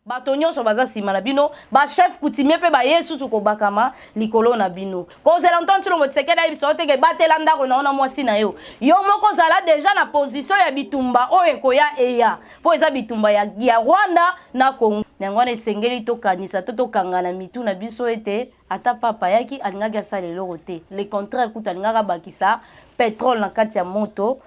bato nyonso baza sima na bino ba chef coutumier pe ba yesu ko bakama likolo na bino ko zela ntonto lo motsekeda biso te ke batela ndako na ona mwasi na yo yo moko zala déjà na position ya bitumba oyo ekoya eya po eza bitumba ya Rwanda na Congo nyangwana esengeli to kanisa to kangana mitu na biso ete ata papa yaki alingaki asala eloko te le contraire kuta alingaka bakisa pétrole na kati ya moto.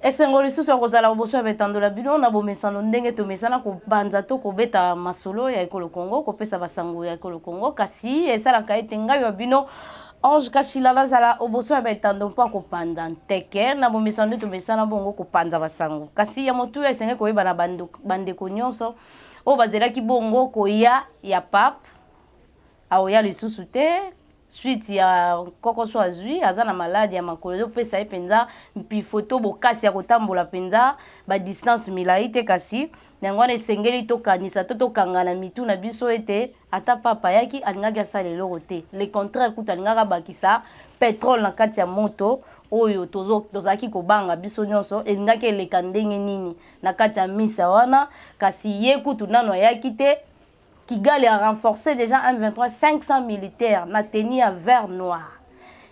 Esengo lisusu akozala boso ya betandola bino na bomesano ndenge tomesana ko banza to ko beta masolo ya ekolo Congo ko pesa basango ya ekolo Congo kasi esalaka ete ngai ya bino Ange Kashila lazala oboso ya betando mpo ko panda nteke na bomesano tomesana bongo ko panza basango kasi ya motu ya esenge ko yeba na bandeko nyonso o bazelaki bongo ko ya pap aoya lisusu te suite ya koko so azui azana malade ya makolo pesa ye penza mpi photo bokasi ya kotambola penza ba distance milai te kasi nyangwana esengeli to kanisa to kangana mitu na biso ete ata papa yaki alingaki asala eloko te le contraire kuta alingaka bakisa pétrole na kati ya moto oyo tozaki kobanga biso nyonso elingaki eleka ndenge nini na kati ya misa wana kasi ye kutu nano ayaki te Kigali a renforcé déjà M23 500 militaires na tenue à vert noir.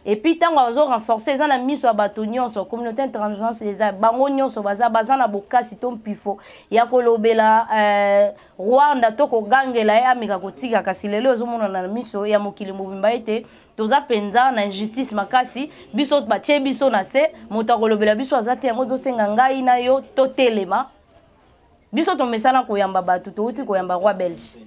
Et puis tant qu'on a renforcé ça na mise sur batonion sur communauté internationale les bangonio sur baza na bokasi tom pifo ya kolobela Rwanda to ko gangela ya amika kotika kasi lelo ozomona na miso ya mokili mobimba ete toza penza na injustice makasi biso batie biso na se moto kolobela biso azate yango zo senga ngai na yo to telema biso to mesana ko yamba batu to uti ko yamba roi belge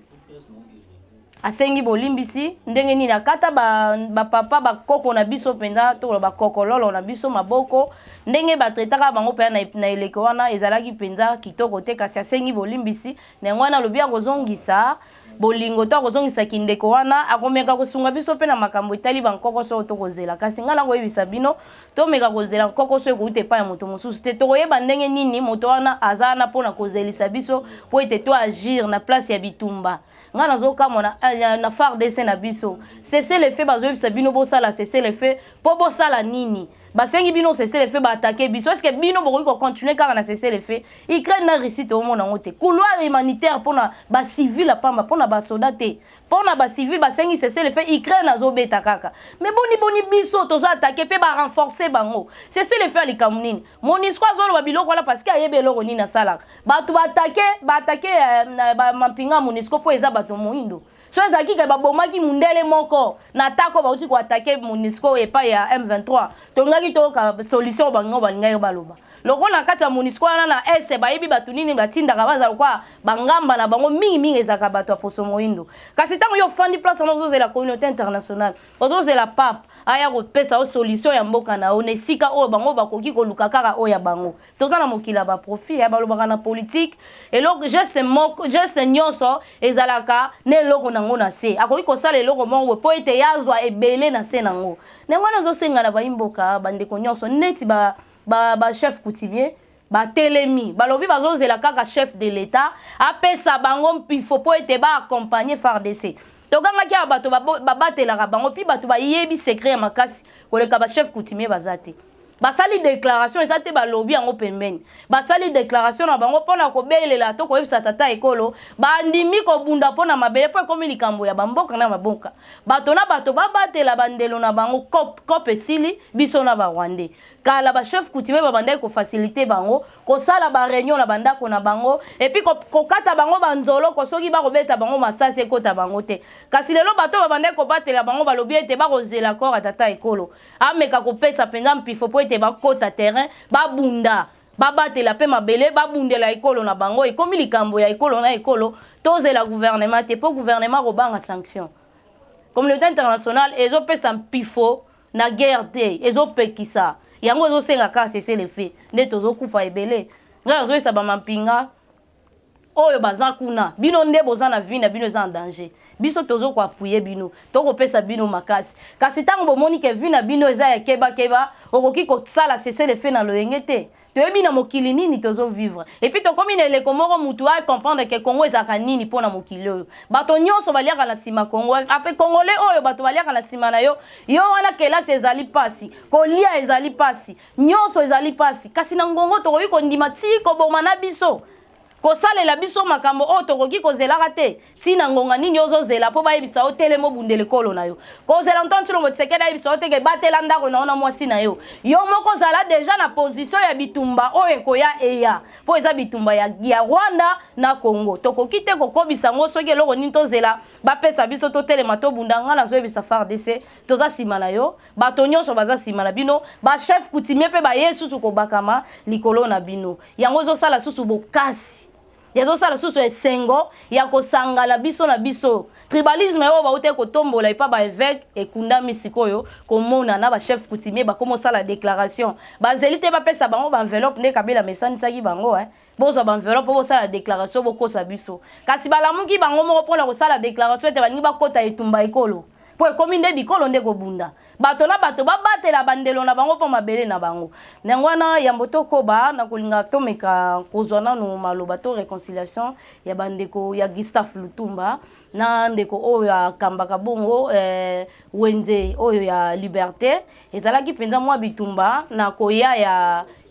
asengi bolimbisi ndenge nini akata ba papa ba koko na biso penza to ba koko lolo na biso maboko ndenge ba tretaka bango pe na eleko wana ezalaki penza kitoko te kasi asengi bolimbisi nengwana lobia kozongisa bolingo to kozongisa kindeko wana akomeka kosunga biso pe na makambo etali bankoko so to kozela kasi ngala koyebisa bino to meka kozela nkoko so ekute pa ya moto mosusu te to koyeba ndenge nini moto wana azana pona kozelisa biso po ete to agir na place ya bitumba ngana zoka mona na FARDC na biso cesser le fait bazo yebisa bino bosala cesser le fait po bosala nini basengi bino cesser le fait ba attaquer biso est-ce que bino bokoki ko continuer kaka na cesser le fait Ukraine na Russie to mona ngote couloir humanitaire pona ba civil pamba pona ba soldat te pona ba civil basengi cesser le fait Ukraine azobeta kaka mais boni biso tozo attaquer pe ba renforcer bango cesser le fait likamunini MONUSCO azolo ba biloko la parce que ayebe eloko nini na salaka batu ba attaquer ba mampinga MONUSCO po eza bato moindo so ezaki ke babomaki mundele moko na tako bauti ko attaquer MONUSCO epa ya M23 tongaki to ka solution bango balingaki baloba lokola kati ya MONUSCO na este bayibi batu nini batindaka baza kwa bangamba na bango mingi ezaka bato aposo moindo kasi tango yo fandi place na zozela communauté internationale ozozela pape aya kopesa o solution ya mboka na one sika o bango bakoki koluka kaka o ya bango tozana mokila ba profit ya balobaka na politique eloko geste nyonso ezalaka ne loko nango na se akoki kosala eloko moko po ete yazwa ebele na se nango nengwana zosenga na bayimboka bandeko nyonso neti ba chef coutumier ba telemi balobi bazozela kaka chef de l'état apesa bango mpifo po ete ba accompagner FARDC tokanga kia bato babatelaka bango pi bato bayebi secret ya makasi koleka ba chef coutumier bazate basali déclaration ezate balobi yango pembeni basali déclaration na bango pona kobelela to koyebisa tata ekolo bandimi kobunda pona mabele po ekomi likambo ya bamboka na maboka bato na bato babatela bandelo na bango kope sili biso na barwande kala ba chef coutumier babandai ko faciliter bango ko sala ba réunion na bandako na bango et puis ko kata bango banzolo ko soki ba kobeta bango masase kota bango te kasi lelo bato babandai ko batela bango balobi ete ba kozela kor tata ekolo ameka ko pesa penza mpifo po ete ba kota terrain ba bunda babatela pe mabele babundela ekolo na bango ekomi likambo ya ekolo na ekolo tozela gouvernement te po gouvernement robanga sanction communauté internationale ezo pesa mpifo na guerre te ezo pekisa yango ezo senga ka cesser le fait nde tozo kufa ebele ngala zo esa ba mampinga oyo baza kuna bino nde boza na vie na bino eza en danger biso tozo ko appuyer bino toko pesa bino makasi kasi tango bomoni ke vie na bino eza ya keba okoki ko sala cesser le fait na loyenge te toyebi na mokili nini tozo vivre et puis to komi le komoro mutu a comprendre que Congo ezaka nini pona mokili oyo bato nyonso baliaka na sima Congo après congolais oyo bato baliaka na sima na yo wana kelasi ezali pasi kolia ezali pasi nyonso ezali pasi kasi na ngongo tokoki kondima ti koboma na biso kosalela biso makambo oyo tokoki kozelaka te tina ngonga nini ozozela mpo bayebisa yo telema obundela ekolo na yo kozela ntongo Tshilombo Tshisekedi ayebisa yo teke batela ndako na yo na mwasi na yo yo moko ozala deja na position ya bitumba oyo ekoya eya mpo eza bitumba ya Rwanda na Congo tokoki te kokobisa yango soki eloko nini tozela bapesa biso totelema tobunda nga nazoyebisa FARDC toza nsima na yo bato nyonso baza nsima na bino bachef coutumier mpe baye susu kobakama likolo na bino yango ezosala susu bokasi yazosala susu esengo ya kosangala biso na biso tribalisme oyo baute kotombola epa ba évêque ekundami sikoyo komona na ba chef coutumier bakomosala déclaration bazeli te bapesa bango ba enveloppe nde Kabila mesanisaki bango bozo ba enveloppe bosala déclaration bokosa biso kasi balamuki bango moko mpona kosala déclaration ete balingi bakota etumba ekolo po ekomi nde bikolo nde kobunda bato na bato babatela bandelo na bango mpo mabele na bango nango wana yambo tokoba na kolinga tomeka kozwa nanu maloba to réconciliation ya bandeko ya Gustave Lutumba na ndeko oyo akambaka bongo wenze oyo ya liberté ezalaki mpenza mwa bitumba na koya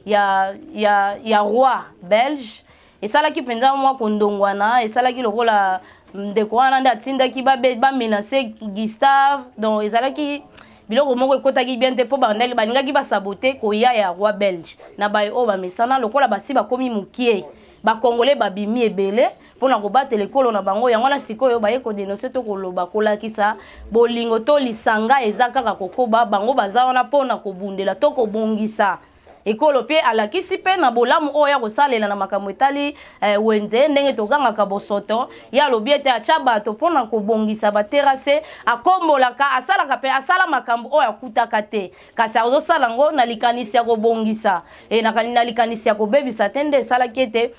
ya roi belge esalaki mpenza mwa kondongwana esalaki lokola ndeko wana nde atindaki bamenace Gustave donc ezalaki biloko moko ekotaki bien te mpo bandali balingaki basabote koya ya roi belge na baye oyo bamesana lokola basi bakomi mokie bakongole babimi ebele mpona kobatela ekolo na bango yango wana sikoyo baye kodenonse to koloba kolakisa bolingo to lisanga eza kaka kokoba bango baza wana mpona kobundela to kobongisa ekolo pe alakisi pe na bolamu oyo ya kosalela na makambo etali wenze ndenge togangaka bosoto ya lobi ete atya bato mpona kobongisa baterase akombolaka asalaka pe asala makambo oyo akutaka te kasi azosala ngo na likanisi ya kobongisa na likanisi ya kobebisa te nde esalaki ete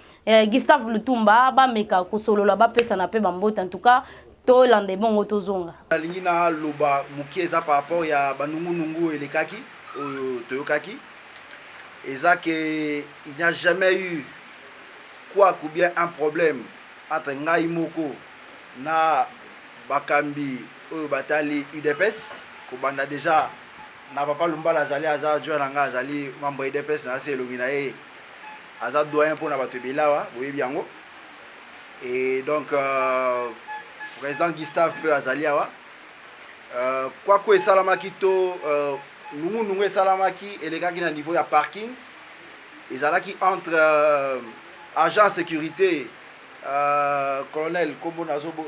Gustave Lutumba bameka kosolola bapesa na pe bambota en tout cas tolanda bongo tozonga nalingi na loba mokie eza par rapport ya banungunungu elekaki oyo toyokaki eza que il n'y a jamais eu quoi ou bien un problème entre ngai moko na bakambi oyo batali UDPS kobanda déjà na papa Lumbala azali aza adjoint na ngai azali membre UDPS na se elongi na ye aza doyen mpona bato ebelawa boyebi yango et donc président Gustave mpe azali awa kwako esalamaki to nungu esalamaki elekaki na niveau ya parking ezalaki entre agent sécurité colonel kombo nazobo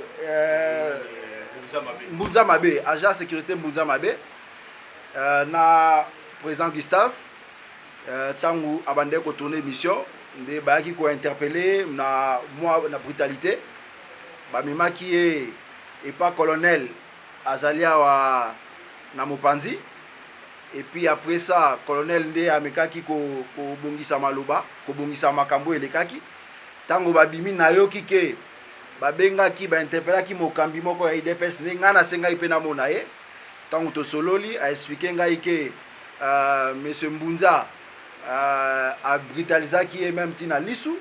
Mbunza Mabe agent sécurité Mbunza Mabe na président Gustave tangu abande ko tourner mission nde bayaki ko interpeller na brutalité bamemaki et pas colonel azalia wa na Mopanzi. Et puis après ça, colonel nde amekaki ko bongisa maloba, ko bongisa makambo elekaki. Tango babimi na yoki ke babengaki ba interpellaki mokambi moko ya IDPS ne ngana senga ipena mona ye. Tango to sololi a expliqué ngai ke monsieur Mbunza a brutalisaki même tina lisu.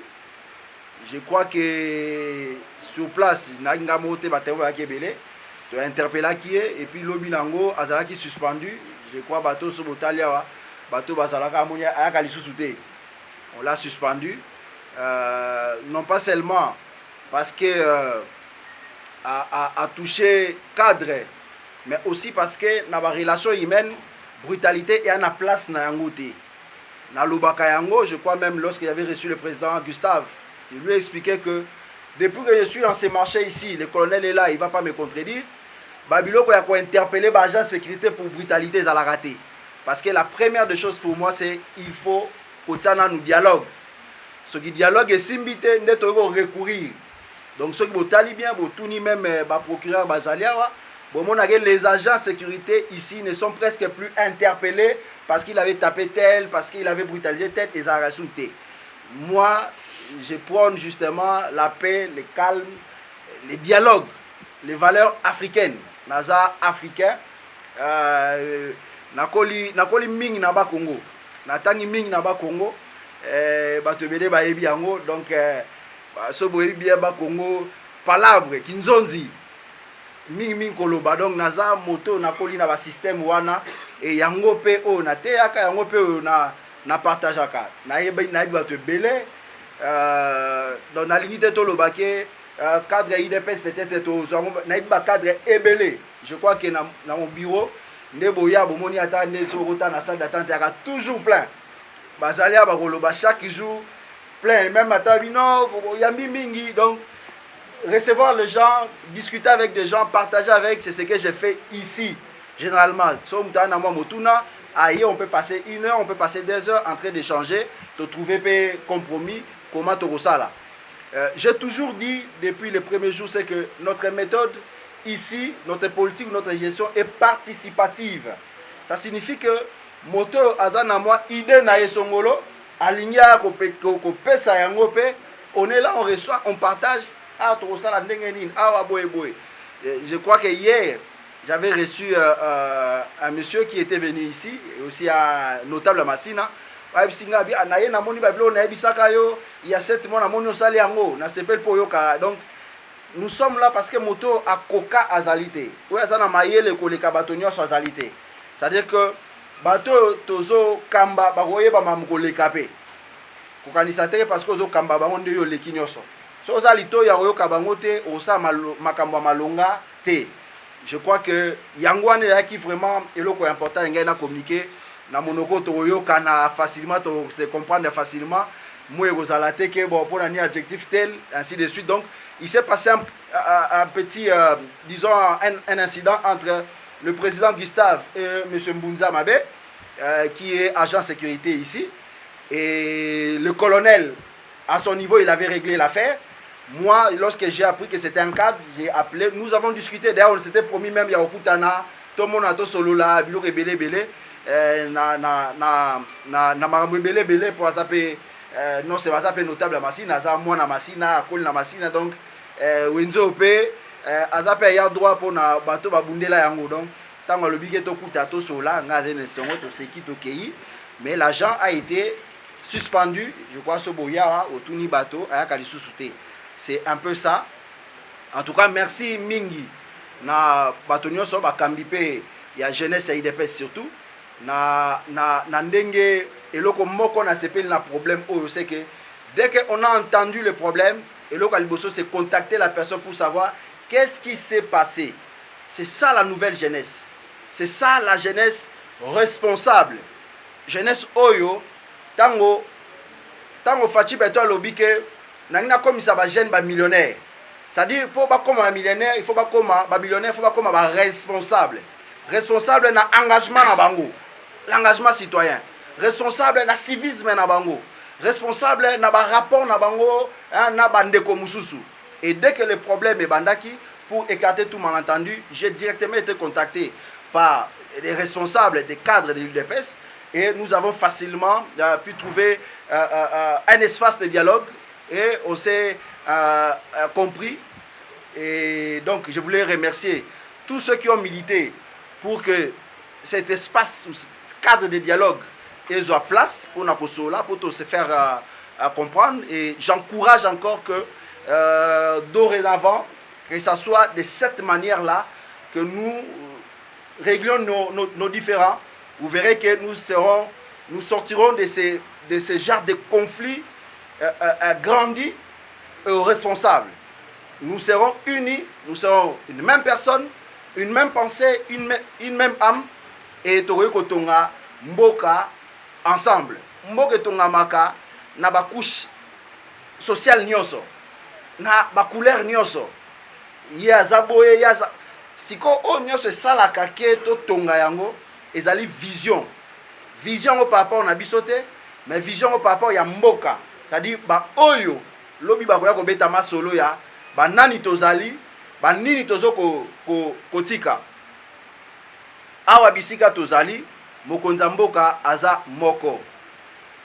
Je crois que sur place na ngamote batewa ya kebele to interpellaki et puis lobi nango azalaki suspendu. Je crois bateau sur Botalia, bateau Basalaka Amounia à Lisusoute. On l'a suspendu. Non pas seulement parce que a touché cadre, mais aussi parce que dans la relation humaine, brutalité et à la place na yangote. Dans l'Obaka Yango, je crois même lorsqu'il avait reçu le président Gustave, il lui a expliqué que depuis que je suis dans ces marchés ici, le colonel est là, il ne va pas me contredire. Babylone a interpellé l'agent de sécurité pour brutalité à la raté. Parce que la première des choses pour moi, c'est qu'il faut que nous dialogue. Ce qui dialogue est simbité, nous devons recourir. Donc, ce qui est talibien, tout même le procureur Bazalia, les agents de sécurité ici ne sont presque plus interpellés parce qu'il avait tapé tel, parce qu'il avait brutalisé tel, et ça a résulté. Moi, je prône justement la paix, le calme, les dialogues, les valeurs africaines. Naza africain nakoli ming na ba Congo natangi ming na ba Congo bato ebele bayebi yango donc so boyebi bien bakongo palabre kinzonzi mingi koloba donc naza moto nakoli na basystème wana e yango mpe oyo nateyaka yango mpe oyo na partageaka nayebi bato ebele donc nalingi te toloba ke cadre IDPS peut-être nayebi bacadre ebele. Je crois que dans mon bureau nde boya bomoni ata nde sokota na salle d'attente yaka toujours plein bazalia bakoloba chaque jour plein même ata bino yambi mingi donc recevoir les gens, discuter avec des gens, partager avec, c'est ce que j'ai fait ici généralement. So mutana moi motuna ailleurs on peut passer 1 heure, on peut passer 2 heures en train d'échanger, de trouver un compromis comment to ça. J'ai toujours dit depuis les premiers jours c'est que notre méthode ici, notre politique, notre gestion est participative. Ça signifie que moto azana moi idée na yesongolo aligné ko pesa yango pe on est là, on reçoit, on partage. Je crois que hier j'avais reçu un monsieur qui était venu ici et aussi un notable à Massina. Il y a 7 mois donc nous sommes là parce que moto a coca azalité. C'est-à-dire que bateau tozo kamba bagoye ba mamkoleka pe. Kokanisa te parce que ozo kamba bango nde yo leki nyoso. So oza lito ya oyoka bango te osa makambo malonga te. Je crois que yangwane yaki vraiment eloko important ngai na communiquer na monoko to oyoka na facilement to se comprendre facilement. Moi kozala te ke bon pour un adjectif tel ainsi de suite. Donc il s'est passé un petit disons un incident entre le président Gustave et M. Mbunza Mabe qui est agent sécurité ici et le colonel à son niveau il avait réglé l'affaire. Moi, lorsque j'ai appris que c'était un cadre, j'ai appelé. Nous avons discuté. D'ailleurs, on s'était promis même il y a Okutana, tout le monde a tout solo là, bilo rebele bele, na marambo bele bele pour s'appeler non c'est pas s'appeler notable la machine, aza moi na machine, akol na machine donc wenzo pe azape ya droit pour na bateau babundela yango donc tant le biget to kuta to sola ngaze ne songo to seki to kei mais l'agent a été suspendu, je crois ce boya au tuni bateau aya kalisusu te. C'est un peu ça. En tout cas, merci mingi. Na batonyo so bakambi pe ya jeunesse ya IDPS surtout. Na ndenge eloko moko na sepeli na problème oyo c'est que dès qu'on a entendu le problème, eloko aliboso c'est contacter la personne pour savoir qu'est-ce qui s'est passé. C'est ça la nouvelle jeunesse. C'est ça la jeunesse responsable. Jeunesse oyo tango fachi beto alobi ke nangina komisa ba jeune ba millionnaire. C'est-à-dire pour ba comme un millionnaire, il faut pas comme ba millionnaire, il faut pas comme ba responsable. Responsable na engagement na bango. L'engagement citoyen. Responsable na civisme na bango. Responsable na ba rapport na bango, na bandeko mususu. Et dès que le problème est bandaki pour écarter tout malentendu, j'ai directement été contacté par les responsables des cadres de l'UDPS et nous avons facilement pu trouver un espace de dialogue. Et on s'est compris. Et donc, je voulais remercier tous ceux qui ont milité pour que cet espace, ce cadre de dialogue, ait place pour Naposola, pour se faire comprendre. Et j'encourage encore que dorénavant, que ce soit de cette manière-là que nous réglions nos différends. Vous verrez que nous sortirons de ces genres de conflits grandi et responsables. Nous serons unis, nous serons une même personne, une même pensée, une même âme et Toro Kotonga Mboka ensemble. Mboka Tonga Maka na ba couche sociale nyoso, na ba couleur nyoso. Ya zaboye ya siko o nyoso sala kake to tonga yango ezali vision. Vision au papa na bisote, mais vision au papa ya mboka. C'est-à-dire ba oyo lobi ba koya ko beta masolo ya ba nani tozali ba nini tozo kotika awa bisika tozali mokonza mboka aza moko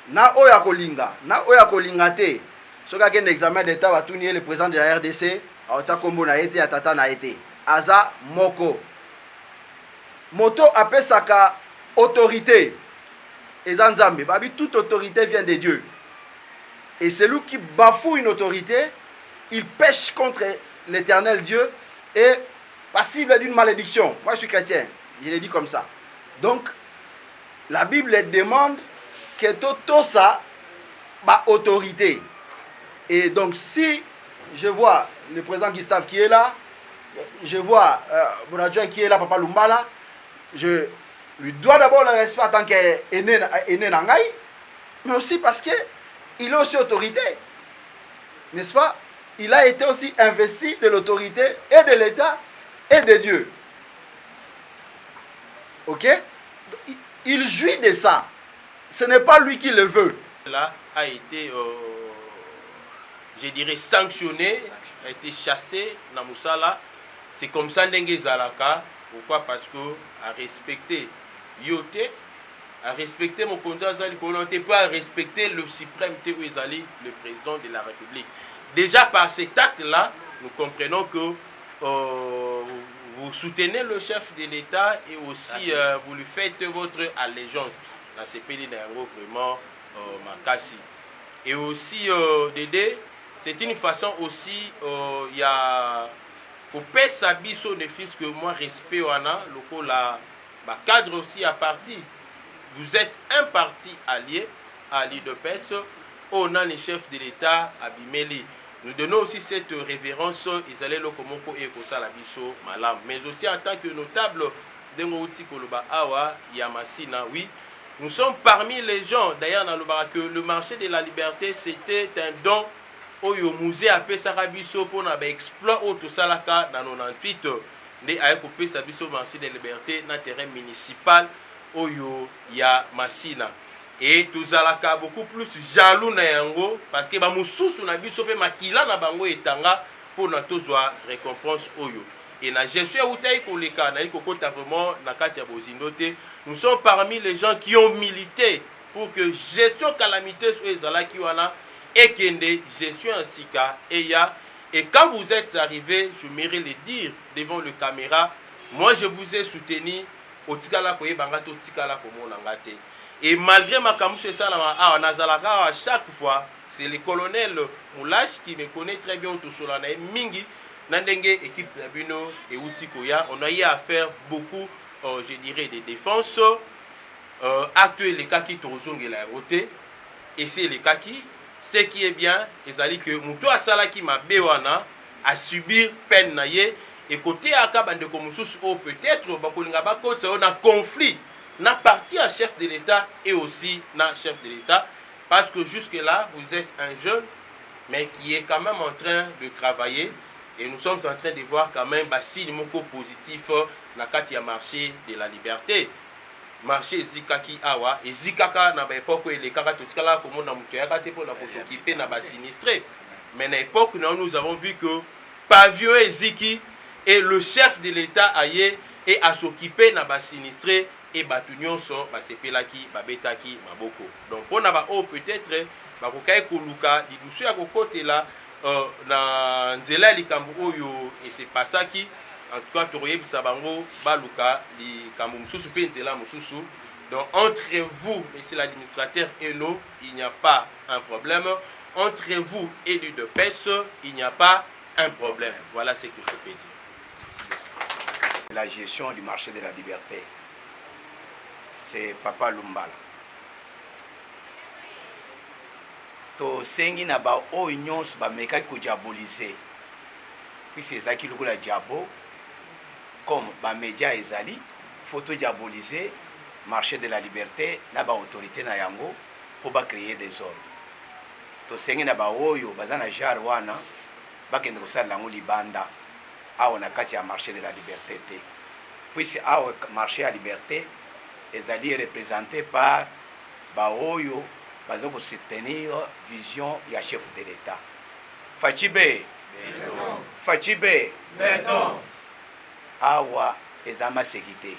na oya kolinga te soka ke examen d'état ba tuni le président de la RDC aota kombo na été atata na été aza moko moto apesaka autorité ezanzambe babi toute autorité vient de Dieu. Et celui qui bafoue une autorité, il pêche contre l'éternel Dieu et passible d'une malédiction. Moi, je suis chrétien, je l'ai dit comme ça. Donc, la Bible demande que tout ça, ma autorité. Et donc, si je vois le président Gustave qui est là, je vois mon adjoint qui est là, Papa Lumbala, je lui dois d'abord le respect en tant qu'aîné Nangaï, mais aussi parce qu'il a aussi autorité. N'est-ce pas? Il a été aussi investi de l'autorité et de l'État et de Dieu. Ok? Il jouit de ça. Ce n'est pas lui qui le veut. Là a été, je dirais, sanctionné, a été chassé dans Moussala. C'est comme ça Ndengue Zalaka. Pourquoi? Parce que a respecté Yoté, a respecté mon conseil Zali, pas à respecter le suprême Zali, le président de la République. Déjà par cet acte-là, nous comprenons que vous soutenez le chef de l'État et aussi vous lui faites votre allégeance dans ces pays d'Ango vraiment Makassi. Et aussi, Dédé, c'est une façon aussi, il y a pour paix Sabiso de fils que moi respect wana loko la cadre aussi à parti. Vous êtes un parti allié à l'IDPS, on a les chefs de l'État Abimeli. Nous donnons aussi cette révérence, Isale Lokomoko et Kosalabiso Malam. Mais aussi en tant que notable d'Engouti Koloba Awa Yamasina, oui, nous sommes parmi les gens, d'ailleurs dans le barak, que le marché de la liberté c'était un don au musée à Pesarabiso pour l'exploit au Tosalaka dans 98 de Aekopé Sabiso marché de la liberté dans le terrain municipal au Yamasina. Et tozalaka beaucoup plus jaloux na yango parce que ba mususu na biso pe makila na bango etanga pour na tozwa récompense oyo. Et na gestion utai koleka na ikokota vraiment na kati ya bozindote, nous sommes parmi les gens qui ont milité pour que gestion calamité soit ezalaki wana et kende gestion ansika eya. Et quand vous êtes arrivé, je m'irai le dire devant le caméra, moi je vous ai soutenu au tikala koye bangato tikala komo nangate. Et malgré ma camoufle ça, à chaque fois, c'est le colonel Moulache qui me connaît très bien autour sur la Mingi, Nandenge, équipe Nabino et Outikoya. On a eu à faire beaucoup, je dirais, de défense. Actuel, les cas qui tournent et la roté. Et c'est les cas qui, ce qui est bien, c'est que Moutou Asala qui m'a béwana à subir peine naye. Et côté Akabande Komusus, peut-être, on a conflit. Na parti à chef de l'État et aussi na chef de l'État parce que jusque-là, vous êtes un jeune mais qui est quand même en train de travailler et nous sommes en train de voir quand même signe moko positif na kati ya marché de la liberté. Marché Zikaki Awa et Zikaka na époque les kaka totikala comme na muto yakate pour na s'occuper na ba sinistré. Mais na époque nous avons vu que Pavio et Ziki et le chef de l'État aye et à s'occuper na ba sinistré et batunion so basepelaki babetaki maboko. Donc on a peut-être bakokai koluka didusu ya kokote là na nzela likambo oyo et c'est pas ça qui en tout cas toroyebisa bango baluka likambo mususu pe nzela mususu. Donc entre vous, monsieur l'administrateur et nous, il n'y a pas un problème. Entre vous et l'UDPS, il n'y a pas un problème. Voilà ce que je peux dire. La gestion du marché de la liberté. C'est Papa Lumbala. To sengi na ba o nyons ba meka ko diaboliser. Puis c'est ça qui le diabo comme ba média ezali photo diaboliser marché de la liberté na ba autorité na yango pour ba créer des ordres. To sengi na ba oyo bazana jar wana ba kende ko sala ngo libanda a na kati ya marché de la liberté te. Puis c'est a marché à liberté ezali représenté par Baoyo, bazo pour soutenir vision ya chef de l'État. Fachibe, Fachibe, Awa ezama sécurité.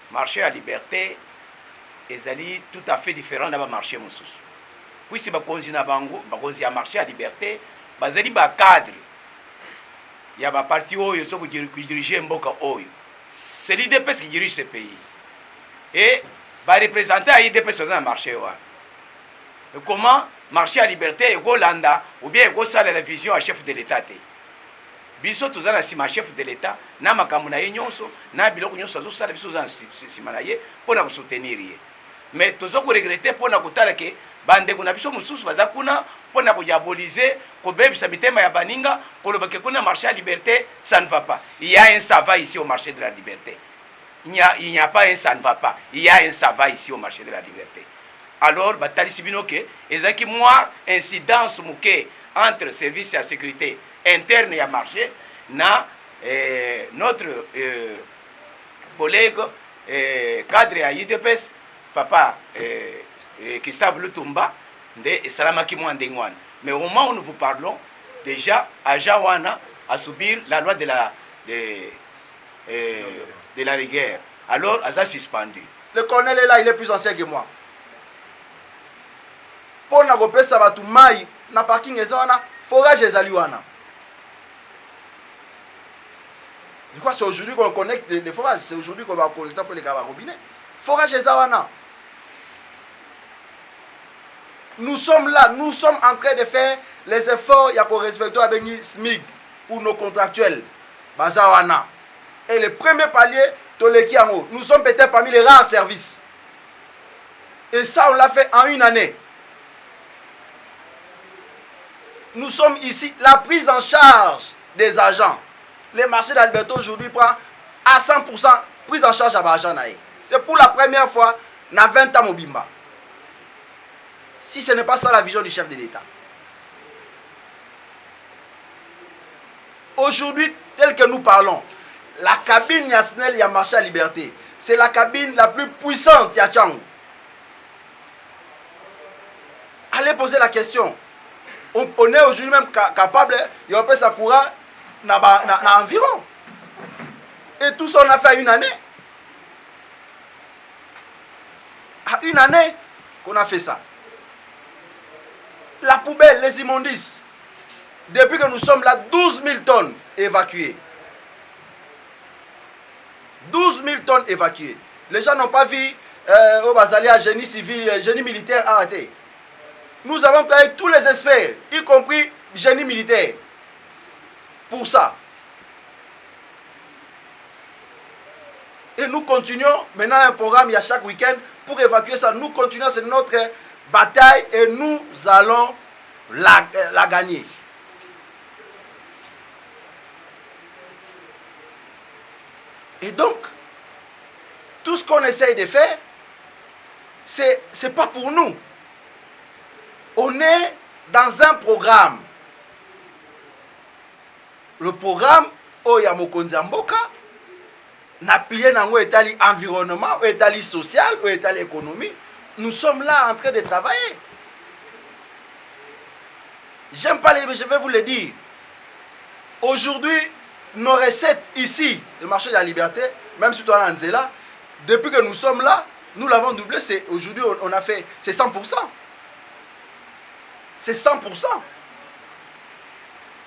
Marché à liberté ezali tout à fait différent d'un marché moussous. Puis si bakonzi na bango, bakonzi ya marché à liberté, bazali ba cadre. Ya ba parti oyo so qui diriger mboka oyo. C'est l'IDPS qui dirige ce pays. Et va représenter à l'IDPS dans le marché. Et comment marché à liberté ekolanda ou bien ekosala la vision à chef de l'état te biso toza na nsima chef de l'état na makambo na ye nyonso na biloko nyonso azosala biso toza na nsima na ye mpo na kosoutenir ye mais toza koregrete mpo na kotala ke bandeko na biso mosusu baza kuna mpo na kodiabolize kobebisa mitema ya baninga koloba ke kuna marché à liberté ça ne va pas. Il y a un ça va ici au marché de la liberté. Il n'y a pas un ça ne va pas. Il y a un ça va ici au marché de la liberté. Alors batalisi bino ke ezaki moi incidence muke entre service ya sécurité interne ya marché na notre collègue cadre ya IDPS papa Gustave Lutumba nde esalamaki mwa ndenge wana. Mais au moment où nous vous parlons déjà agent wana a subir la loi de la rigueur. Alors aza suspendu. Le colonel est là, il est plus ancien que moi. Pour na kopesa batu mai na parking ezana forage ezali wana. Je crois que c'est aujourd'hui qu'on connecte les forages, c'est aujourd'hui qu'on va connecter pour les gars robinet. Forage ezana. Nous sommes là, nous sommes en train de faire les efforts ya ko respecter avec SMIC pour nos contractuels. Bazawana. Et le premier palier Toleki Ango, nous sommes peut-être parmi les rares services. Et ça on l'a fait en une année. Nous sommes ici, la prise en charge des agents. Le marché d'Alberto aujourd'hui prend à 100% prise en charge à l'agent. C'est pour la première fois dans 20 ans au Bimba. Si ce n'est pas ça la vision du chef de l'État. Aujourd'hui, tel que nous parlons, la cabine Yasnel y a marché à liberté. C'est la cabine la plus puissante y a Tchang. Allez poser la question. On est aujourd'hui même capable, il y a un peu ça courant dans environ. Et tout ça on a fait une année. À une année qu'on a fait ça. La poubelle, les immondices. Depuis que nous sommes là, 12 000 tonnes évacuées. 12 000 tonnes évacuées. Les gens n'ont pas vu au Basalia, génie civil, génie militaire arrêté. Nous avons travaillé tous les experts, y compris génie militaire, pour ça. Et nous continuons maintenant un programme, il y a chaque week-end, pour évacuer ça. Nous continuons, c'est notre bataille et nous allons la gagner. Et donc, tout ce qu'on essaye de faire, c'est pas pour nous. On est dans un programme. Le programme, Oya Mokonzi Mboka, n'a pilier dans l'état environnement, l'état social, l'état économie. Nous sommes là en train de travailler. J'aime pas les, je vais vous le dire. Aujourd'hui, nos recettes ici, le marché de la liberté, même si tu es en Nzela, depuis que nous sommes là, nous l'avons doublé. Aujourd'hui, on a fait, c'est 100%. C'est 100%.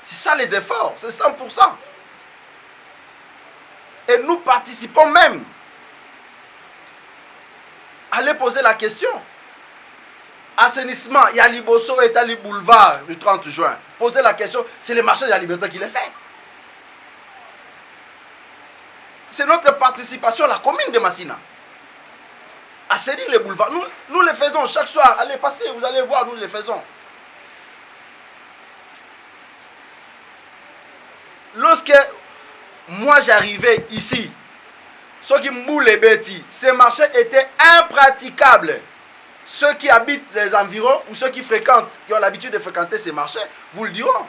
C'est ça les efforts, c'est 100%. Et nous participons même. Allez poser la question. Assainissement, il y a Liboso et Tali Boulevard le 30 juin. Posez la question, c'est le marché de la liberté qui le fait. C'est notre participation à la commune de Massina. Assainir les boulevards. Nous le faisons chaque soir. Allez passer, vous allez voir, nous le faisons. Lorsque moi j'arrivais ici, ceux qui moulent les bêtis, ces marchés étaient impraticables. Ceux qui habitent les environs ou ceux qui fréquentent, qui ont l'habitude de fréquenter ces marchés, vous le diront.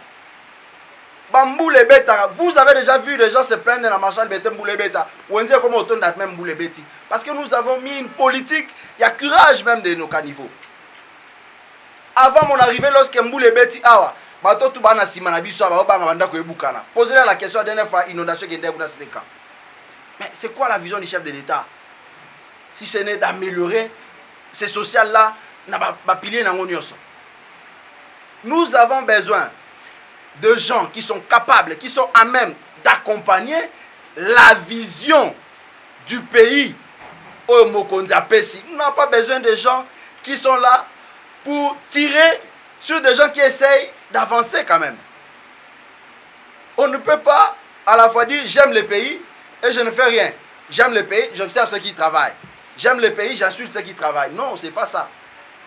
Bambou les bêtas, vous avez déjà vu les gens se plaindre dans la marché de bêta Mboulé bêta. Ou on dit comment on tourne même Mboulé bêti. Parce que nous avons mis une politique, il y a courage même de nos caniveaux. Avant mon arrivée, lorsque Mboulé bêti, awa, bato tout bana simana biso ba banga banda ko ebukana. Posez la question la dernière fois inondation qui ndebuna c'était quand. Mais c'est quoi la vision du chef de l'État? Si ce n'est d'améliorer ces social là, na ba pilier nango nyonso. Nous avons besoin de gens qui sont capables, qui sont à même d'accompagner la vision du pays au Mokonzi Apesi. Nous n'avons pas besoin de gens qui sont là pour tirer sur des gens qui essayent d'avancer quand même. On ne peut pas à la fois dire j'aime le pays et je ne fais rien. J'aime le pays, j'observe ceux qui travaillent. J'aime le pays, j'insulte ceux qui travaillent. Non, c'est pas ça.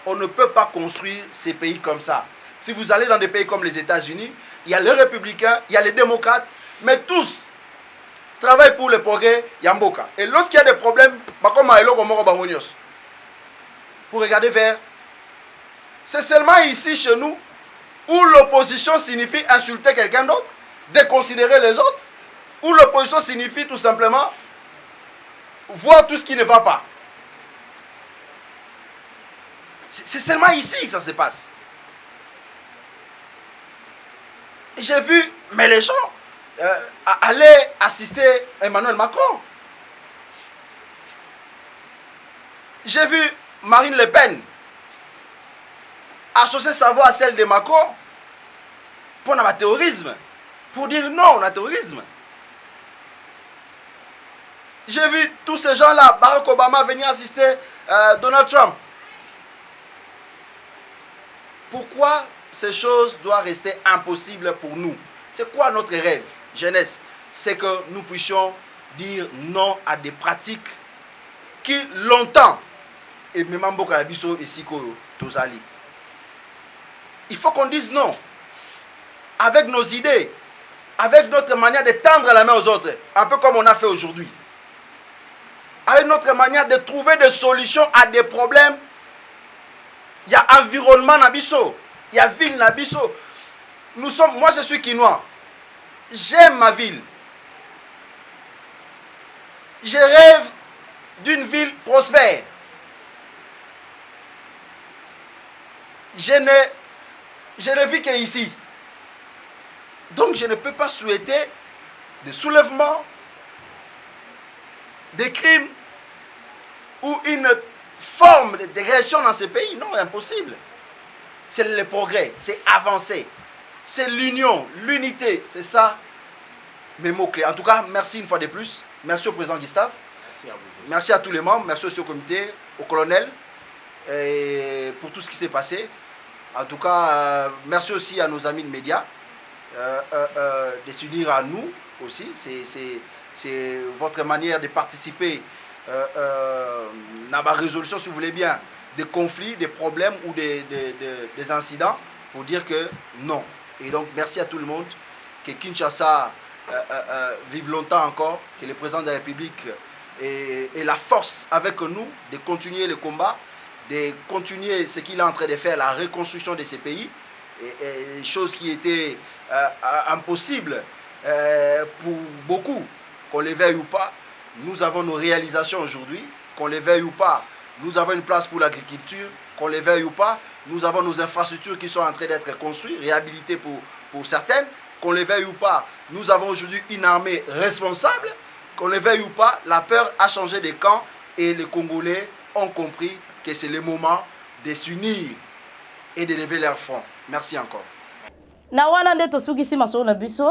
On ne peut pas construire ces pays comme ça. Si vous allez dans des pays comme les États-Unis, il y a les républicains, il y a les démocrates, mais tous travaillent pour le progrès Yamboka. Et lorsqu'il y a des problèmes, pour regarder vers. C'est seulement ici, chez nous, où l'opposition signifie insulter quelqu'un d'autre, déconsidérer les autres, où l'opposition signifie tout simplement voir tout ce qui ne va pas. C'est seulement ici que ça se passe. J'ai vu, mais les gens aller assister Emmanuel Macron. J'ai vu Marine Le Pen associer sa voix à celle de Macron pour le terrorisme, pour dire non au terrorisme. J'ai vu tous ces gens-là, Barack Obama venir assister Donald Trump. Pourquoi ces choses doivent rester impossibles pour nous? C'est quoi notre rêve, jeunesse? C'est que nous puissions dire non à des pratiques qui longtemps, et même ici, il faut qu'on dise non, avec nos idées, avec notre manière de tendre la main aux autres, un peu comme on a fait aujourd'hui. Avec notre manière de trouver des solutions à des problèmes. Il y a environnement Nabiso, il y a ville Nabiso. Moi je suis quinois. J'aime ma ville. Je rêve d'une ville prospère. Je ne vis qu'ici. Donc je ne peux pas souhaiter des soulèvements, des crimes ou une forme de dégression dans ces pays. Non, impossible. C'est le progrès, c'est avancer. C'est l'union, l'unité. C'est ça mes mots-clés. En tout cas, merci une fois de plus. Merci au président Gustave. Merci à vous. Merci à tous les membres. Merci aussi au comité, au colonel, et pour tout ce qui s'est passé. En tout cas, merci aussi à nos amis de médias de s'unir à nous aussi. C'est votre manière de participer dans la résolution, si vous voulez bien, des conflits, des problèmes ou des incidents pour dire que non. Et donc, merci à tout le monde. Que Kinshasa vive longtemps encore. Que le président de la République ait la force avec nous de continuer le combat, de continuer ce qu'il est en train de faire, la reconstruction de ces pays. Et chose qui était impossible pour beaucoup, qu'on les veuille ou pas. Nous avons nos réalisations aujourd'hui, qu'on les veuille ou pas. Nous avons une place pour l'agriculture, qu'on les veuille ou pas. Nous avons nos infrastructures qui sont en train d'être construites, réhabilitées pour certaines, qu'on les veuille ou pas. Nous avons aujourd'hui une armée responsable, qu'on les veuille ou pas. La peur a changé de camp et les Congolais ont compris que c'est le moment de s'unir et de lever leur front. Merci encore. Na wana nde tosukisi masolo na biso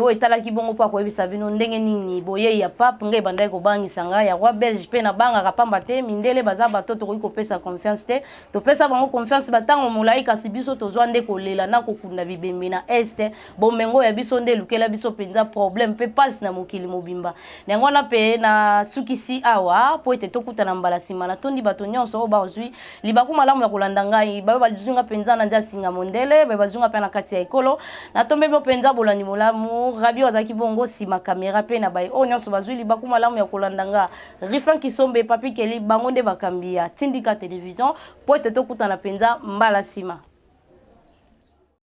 o etalaki bongo po akoyebisa bino ndenge nini boye ya pape ngai bandai kobangisa ngai ya roi belge pe na banga kapamba te mindele baza bato tokoki kopesa confiance te topesa bango confiance batango molai kasi biso tozwa nde kolela na kokunda bibembe na este bomengo ya biso nde lukela biso penza problème pe passe na mokili mobimba nango wana pe na sukisi awa po ete tokutana mbala nsima na tondi bato nyonso oyo bazwi libaku malamu ya kolanda ngai bayo bazunga penza na ndia singa mondele bayo bazunga pe na kati ya kolo na tombe mo penza bolani molamu rabi wazaki bongo sima kamera pe na bai o nyonso bazwi libaku malamu ya kolandanga Rifan Kisombe papi keli bango nde bakambia tindika television po ete tokutana penza mbala sima.